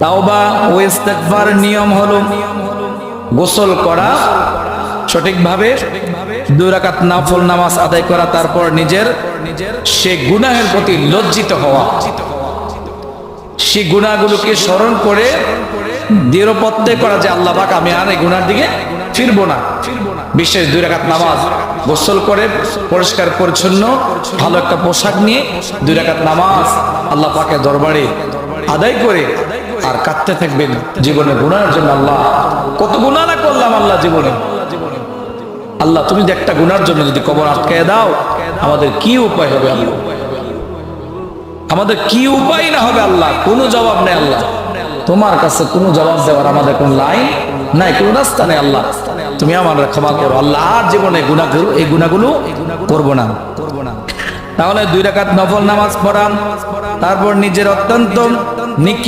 তাওবা ও ইস্তেগফার নিয়ম হলো গোসল করা সঠিকভাবে, 2 রাকাত নফল নামাজ আদায় করা, তারপর নিজের সে গুনাহের প্রতি লজ্জিত হওয়া, সেই গুনাহগুলোকে স্মরণ করে দৃঢ় প্রত্যয় করা যে আল্লাহ পাক আমি আর এই গুনার দিকে ফিরবো না। বিশেষ 2 রাকাত নামাজ গোসল করে পরিষ্কার পরিচ্ছন্ন ভালো একটা পোশাক নিয়ে 2 রাকাত নামাজ আল্লাহ পাকের দরবারে আদায় করে আর কাঁদতে থাকবেন জীবনে গুনাহের জন্য। আল্লাহ কত গুনাহ না করলাম আল্লাহ জীবনে, আল্লাহ তুমি যে একটা গুনার জন্য যদি কবর আটকায় দাও আমাদের কি উপায় হবে আল্লাহ, আমাদের কি উপায় না হবে আল্লাহ, কোনো জবাব নেই আল্লাহ, তোমার কাছে কোনো জবাব দেওয়ার আমাদের কোন লাইন নাই, কোন রাস্তা নেই আল্লাহ, তুমি আমার ক্ষমা করো আল্লাহ, আর জীবনে গুনাহ করো এই গুনাহগুলো করব না। তাহলে 2 রাকাত নফল নামাজ পড়া, তারপর নিজের অত্যন্ত নিকৃষ্ট